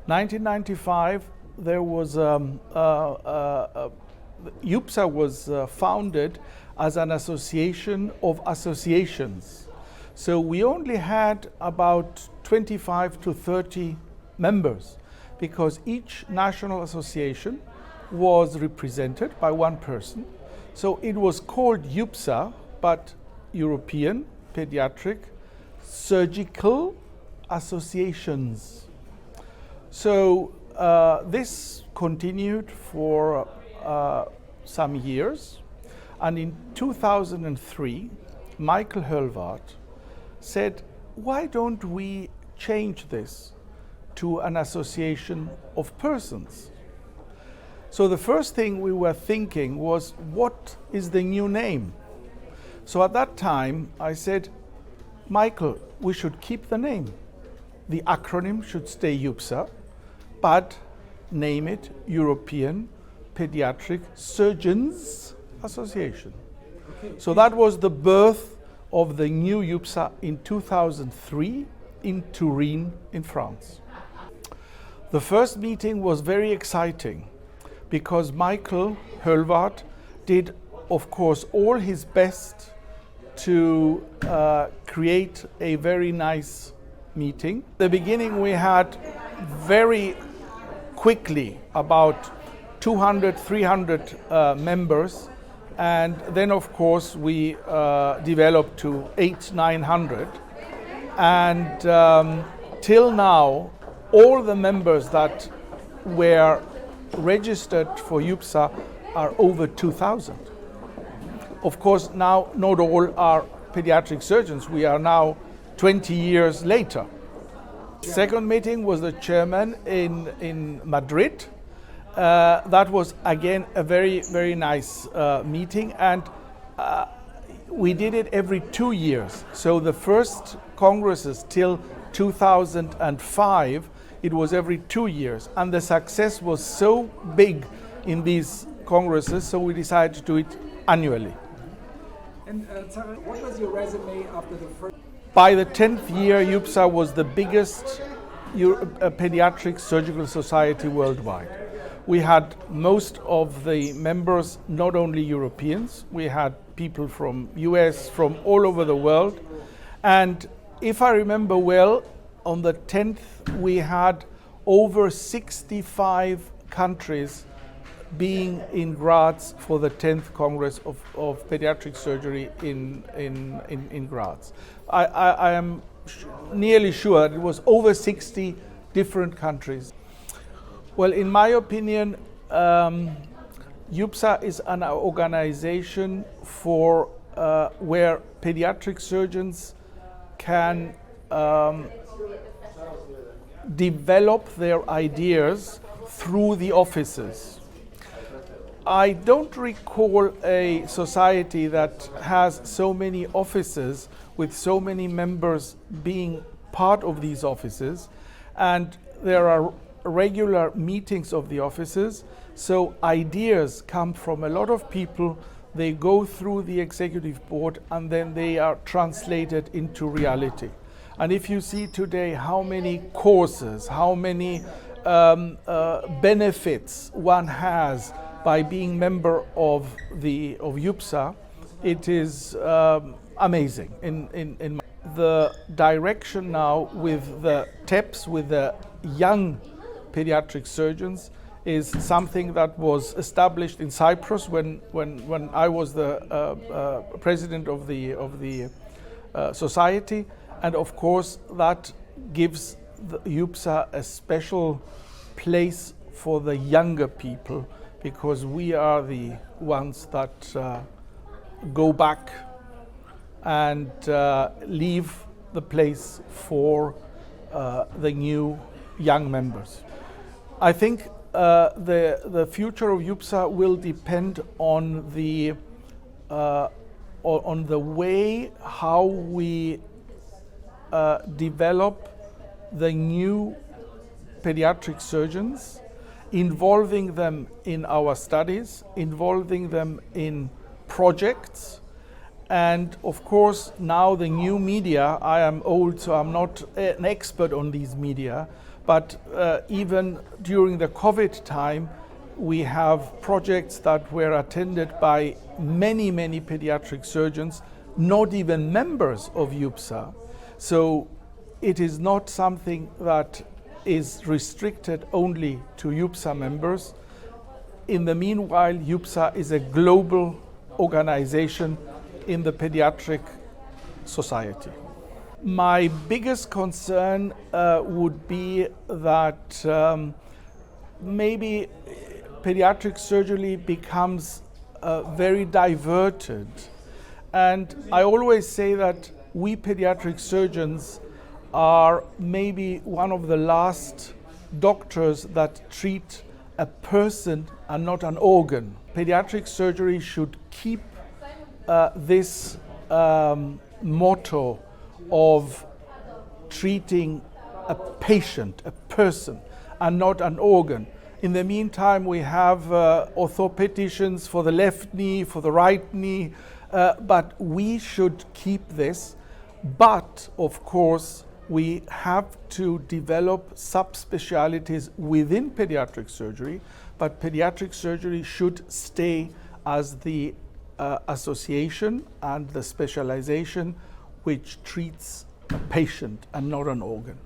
1995, there was EUPSA was founded as an association of associations. So we only had about 25 to 30 members, because each national association was represented by one person. So it was called EUPSA, but European Pediatric Surgical Associations. So this continued for some years, and in 2003, Michael Hölvart said, why don't we change this to an association of persons? So the first thing we were thinking was, what is the new name? So at that time I said, Michael, we should keep the name. The acronym should stay EUPSA, but name it European Pediatric Surgeons Association. Okay. So that was the birth of the new EUPSA in 2003 in Turin, in France. The first meeting was very exciting because Michael Hölvart did, of course, all his best to create a very nice meeting. At the beginning we had very quickly about 200, 300 members, and then of course we developed to 800-900, and till now all the members that were registered for EUPSA are over 2,000. Of course, now not all are pediatric surgeons. We are now 20 years later. Second meeting was the chairman in Madrid. That was again a very, very nice meeting, and we did it every 2 years. So the first congresses till 2005, it was every 2 years, and the success was so big in these congresses, so we decided to do it annually. And what was your resume after the first? By the 10th year, EUPSA was the biggest pediatric surgical society worldwide. We had most of the members not only Europeans, we had people from US, from all over the world. And if I remember well, on the 10th we had over 65 countries being in Graz for the 10th Congress of Pediatric Surgery in Graz. I am nearly sure that it was over 60 different countries. Well, in my opinion, EUPSA is an organization for where pediatric surgeons can develop their ideas through the offices. I don't recall a society that has so many offices with so many members being part of these offices, and there are regular meetings of the offices, so ideas come from a lot of people, they go through the executive board, and then they are translated into reality. And if you see today how many courses, how many benefits one has by being member of EUPSA, it is amazing. In the direction now with the TEPS, with the young pediatric surgeons, is something that was established in Cyprus when I was the president of the society, and of course that gives the EUPSA a special place for the younger people, because we are the ones that go back and leave the place for the new young members. I think the future of EUPSA will depend on the way how we develop the new pediatric surgeons, involving them in our studies, involving them in projects, and of course now the new media. I am old, so I'm not an expert on these media, But even during the COVID time, we have projects that were attended by many, many pediatric surgeons, not even members of EUPSA. So it is not something that is restricted only to EUPSA members. In the meanwhile, EUPSA is a global organization in the pediatric society. My biggest concern would be that maybe pediatric surgery becomes very diverted. And I always say that we pediatric surgeons are maybe one of the last doctors that treat a person and not an organ. Pediatric surgery should keep this motto of treating a patient, a person, and not an organ. In the meantime, we have orthopedicians for the left knee, for the right knee, but we should keep this. But of course, we have to develop subspecialties within pediatric surgery, but pediatric surgery should stay as the association and the specialization which treats a patient and not an organ.